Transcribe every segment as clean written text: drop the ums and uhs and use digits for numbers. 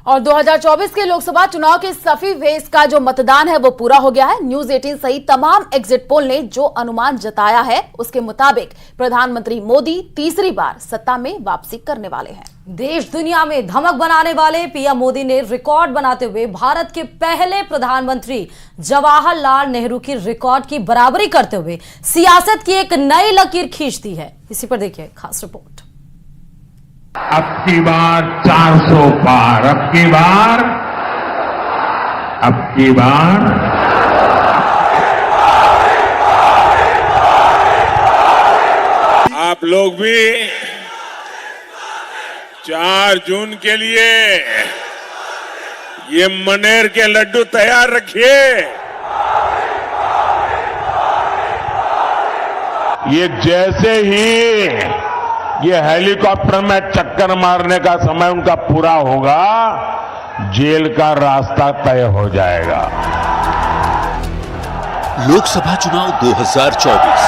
और 2024 के लोकसभा चुनाव के सफी फेज का जो मतदान है वो पूरा हो गया है। न्यूज 18 सहित तमाम एग्जिट पोल ने जो अनुमान जताया है उसके मुताबिक प्रधानमंत्री मोदी तीसरी बार सत्ता में वापसी करने वाले हैं। देश दुनिया में धमक बनाने वाले पीएम मोदी ने रिकॉर्ड बनाते हुए भारत के पहले प्रधानमंत्री जवाहरलाल नेहरू की रिकॉर्ड की बराबरी करते हुए सियासत की एक नई लकीर खींच दी है। इसी पर देखिए खास रिपोर्ट। अब की बार 400 पार, अब की बार आप लोग भी 4 जून के लिए ये मनेर के लड्डू तैयार रखिए। ये जैसे ही ये हेलीकॉप्टर में चक्कर मारने का समय उनका पूरा होगा, जेल का रास्ता तय हो जाएगा। लोकसभा चुनाव 2024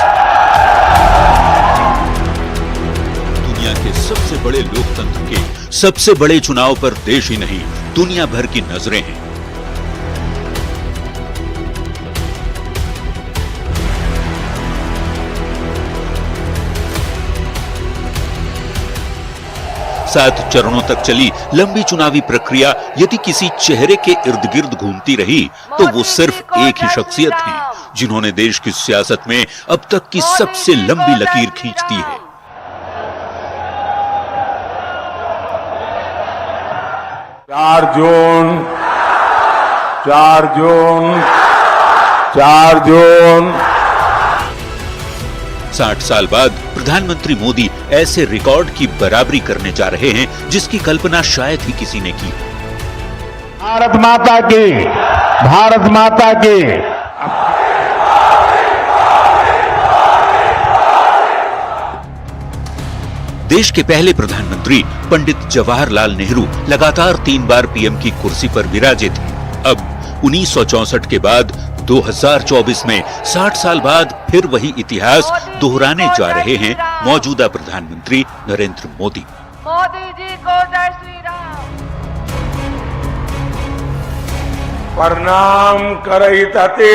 दुनिया के सबसे बड़े लोकतंत्र के सबसे बड़े चुनाव पर देश ही नहीं दुनिया भर की नजरें हैं। सात चरणों तक चली लंबी चुनावी प्रक्रिया यदि किसी चेहरे के इर्द गिर्द घूमती रही तो वो सिर्फ एक ही शख्सियत थी जिन्होंने देश की सियासत में अब तक की सबसे लंबी लकीर खींच दी है। चार जून 60 साल बाद प्रधानमंत्री मोदी ऐसे रिकॉर्ड की बराबरी करने जा रहे हैं जिसकी कल्पना शायद ही किसी ने की। भारत माता की देश के पहले प्रधानमंत्री पंडित जवाहरलाल नेहरू लगातार 3 बार पीएम की कुर्सी पर विराजे थे। अब 1964 के बाद 2024 में 60 साल बाद फिर वही इतिहास दोहराने जा रहे हैं मौजूदा प्रधानमंत्री नरेंद्र मोदी। मोदी जी को जय श्री राम। प्रणाम करहितते।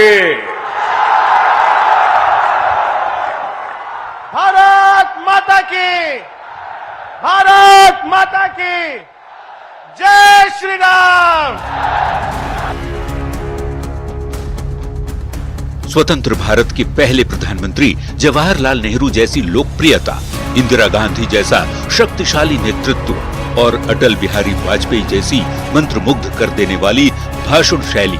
भारत माता की जय श्री राम। स्वतंत्र भारत के पहले प्रधानमंत्री जवाहरलाल नेहरू जैसी लोकप्रियता, इंदिरा गांधी जैसा शक्तिशाली नेतृत्व और अटल बिहारी वाजपेयी जैसी मंत्रमुग्ध कर देने वाली भाषण शैली,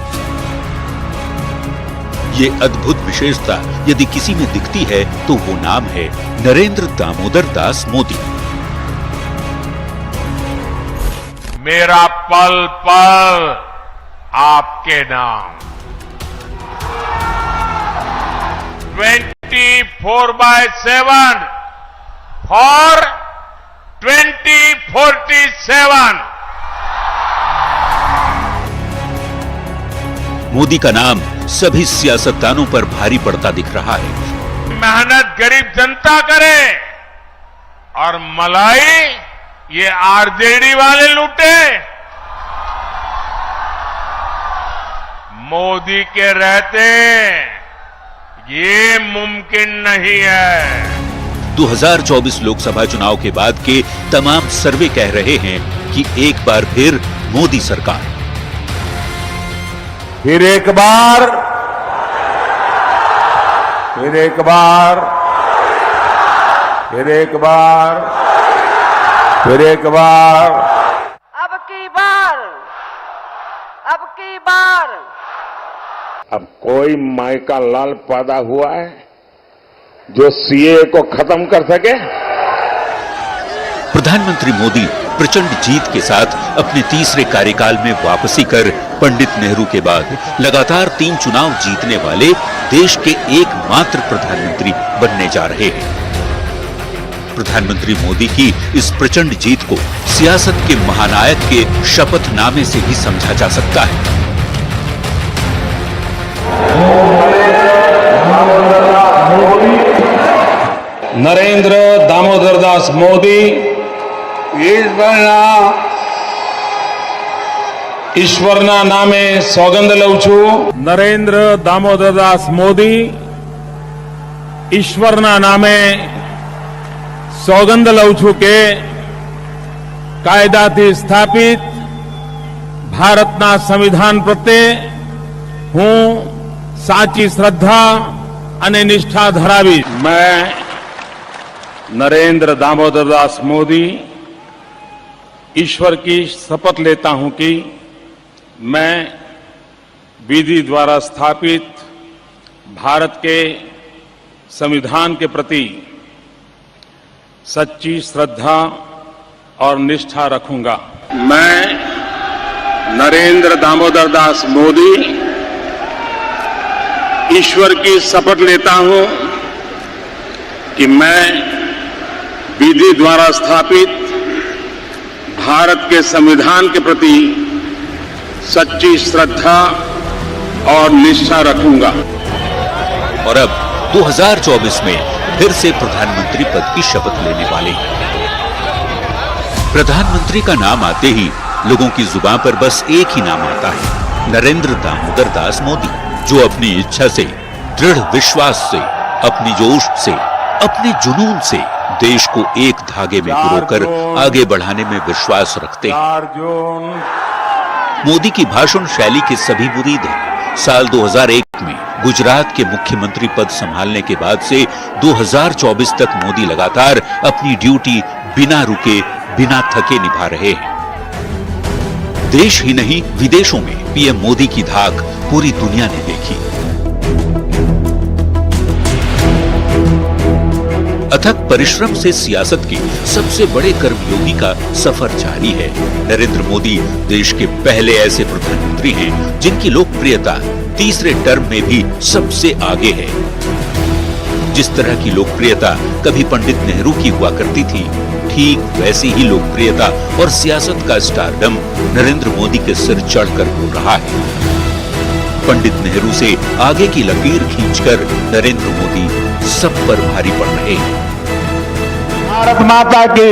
ये अद्भुत विशेषता यदि किसी में दिखती है तो वो नाम है नरेंद्र दामोदर दास मोदी। मेरा पल पल आपके नाम। 24/7 for 2047। मोदी का नाम सभी सियासतदानों पर भारी पड़ता दिख रहा है। मेहनत गरीब जनता करे और मलाई ये आरजेडी वाले लूटे। मोदी के रहते ये मुमकिन नहीं है। 2024 लोकसभा चुनाव के बाद के तमाम सर्वे कह रहे हैं कि एक बार फिर मोदी सरकार। फिर एक बार अब की बार अब कोई मायका लाल पैदा हुआ है जो सीए को खत्म कर सके। प्रधानमंत्री मोदी प्रचंड जीत के साथ अपने तीसरे कार्यकाल में वापसी कर पंडित नेहरू के बाद लगातार 3 चुनाव जीतने वाले देश के एकमात्र प्रधानमंत्री बनने जा रहे हैं। प्रधानमंत्री मोदी की इस प्रचंड जीत को सियासत के महानायक के शपथनामे से भी समझा जा सकता है। नरेंद्र दामोदर दास मोदी इस बार ઈશ્વરના નામે સોગંદ લઉં છું નરેન્દ્ર દામોદરદાસ મોદી ઈશ્વરના નામે સોગંદ લઉં છું કે કાયદાથી સ્થાપિત ભારતના સંવિધાન પ્રત્યે હું સાચી શ્રદ્ધા અને નિષ્ઠા ધરાવીશ. मैं नरेंद्र दामोदरदास मोदी ईश्वर की शपथ लेता हूं कि मैं विधि द्वारा स्थापित भारत के संविधान के प्रति सच्ची श्रद्धा और निष्ठा रखूंगा. मैं नरेंद्र दामोदरदास मोदी ईश्वर की शपथ लेता हूं कि मैं विधि द्वारा स्थापित भारत के संविधान के प्रति सच्ची श्रद्धा और निष्ठा रखूंगा. और अब 2024 में फिर से प्रधानमंत्री पद की शपथ लेने वाले हैं. प्रधानमंत्री का नाम आते ही लोगों की जुबान पर बस एक ही नाम आता है, नरेंद्र दामोदर दास मोदी, जो अपनी इच्छा से, दृढ़ विश्वास से, अपनी जोश से, अपने जुनून से देश को एक धागे में पिरोकर आगे बढ़ाने में विश्वास रखते हैं. मोदी की भाषण शैली के सभी मुरीद हैं. साल 2001 में गुजरात के मुख्यमंत्री पद संभालने के बाद से 2024 तक मोदी लगातार अपनी ड्यूटी बिना रुके, बिना थके निभा रहे हैं. देश ही नहीं, विदेशों में पीएम मोदी की धाक पूरी दुनिया ने देखी. अथक परिश्रम से सियासत के सबसे बड़े कर्मयोगी का सफर जारी है. नरेंद्र मोदी देश के पहले ऐसे प्रधानमंत्री हैं जिनकी लोकप्रियता तीसरे टर्म में भी सबसे आगे है. जिस तरह की लोकप्रियता कभी पंडित नेहरू की हुआ करती थी, ठीक वैसी ही लोकप्रियता और सियासत का स्टारडम नरेंद्र मोदी के सिर चढ़कर हो रहा है. पंडित नेहरू से आगे की लकीर खींचकर नरेंद्र मोदी सब पर भारी पड़ रहे हैं. भारत माता की